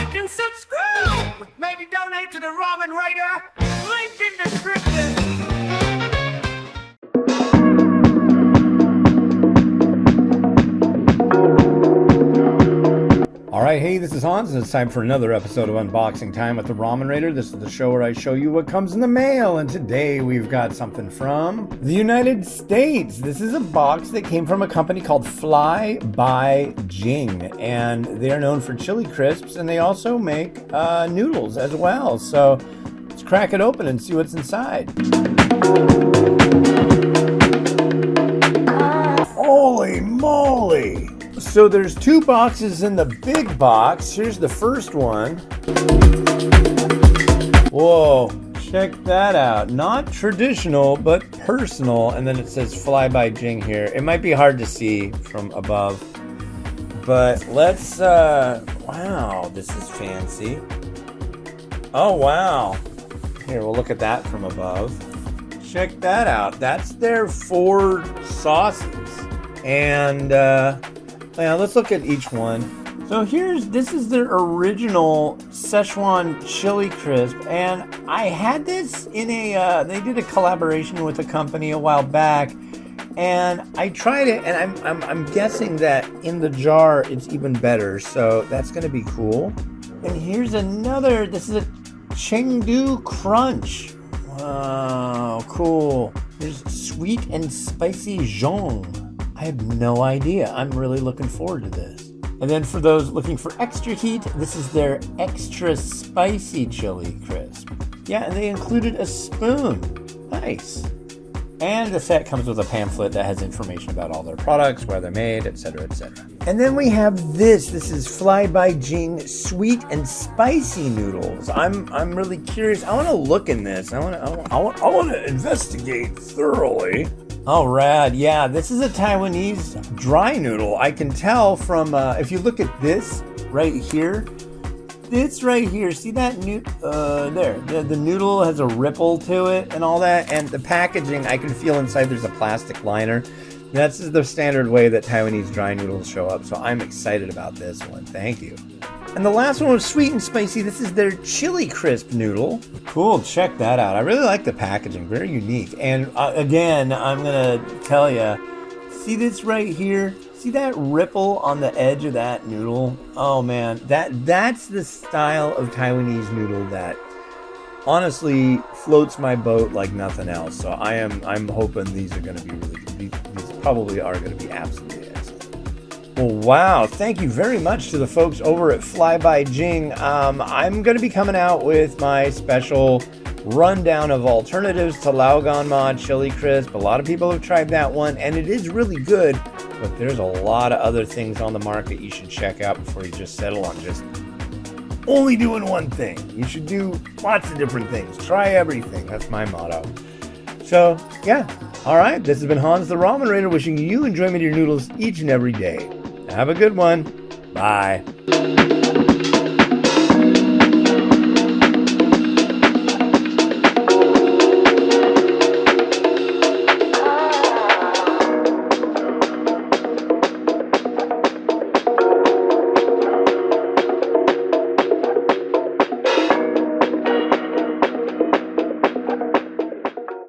like and subscribe. Maybe donate to the Ramen Writer. Link in description. Alright, hey, this is Hans, and it's time for another episode of Unboxing Time with the Ramen Raider. This is the show where I show you what comes in the mail, and today we've got something from the United States. This is a box that came from a company called Fly by Jing, and they are known for chili crisps, and they also make noodles as well. So let's crack it open and see what's inside. Holy moly! So there's two boxes in the big box. Here's the first one. Whoa, check that out. Not traditional, but personal. And then it says Fly by Jing here. It might be hard to see from above, but let's, wow, this is fancy. Oh, wow. Here, we'll look at that from above. Check that out. That's their 4 sauces. And, yeah, let's look at each one. So this is their original Szechuan chili crisp, and I had this in they did a collaboration with a company a while back, and I tried it, and I'm guessing that in the jar it's even better, so that's gonna be cool. And here's another, this is a Chengdu Crunch. Wow, cool. There's sweet and spicy Jing. I have no idea. I'm really looking forward to this. And then for those looking for extra heat, this is their extra spicy chili crisp. Yeah, and they included a spoon. Nice. And the set comes with a pamphlet that has information about all their products, where they're made, etc., etc. And then we have this. This is Fly by Jing sweet and spicy noodles. I'm really curious. I want to look in this. I want to investigate thoroughly. Oh, rad. Yeah, this is a Taiwanese dry noodle. I can tell from, if you look at this right here, see that? There. The noodle has a ripple to it and all that. And the packaging, I can feel inside there's a plastic liner. That's the standard way that Taiwanese dry noodles show up. So I'm excited about this one. Thank you. And the last one was sweet and spicy. This is their chili crisp noodle. Cool, check that out. I really like the packaging, very unique. And again, I'm gonna tell you, see this right here? See that ripple on the edge of that noodle? Oh man, that's the style of Taiwanese noodle that honestly floats my boat like nothing else. So I'm hoping these are gonna be really good. These probably are gonna be absolutely excellent. Well, wow, thank you very much to the folks over at Fly by Jing. I'm going to be coming out with my special rundown of alternatives to Laoganma chili crisp. A lot of people have tried that one, and it is really good, but there's a lot of other things on the market you should check out before you just settle on just only doing one thing. You should do lots of different things. Try everything. That's my motto. So, yeah. All right, this has been Hans the Ramen Raider wishing you enjoyment of your noodles each and every day. Have a good one. Bye.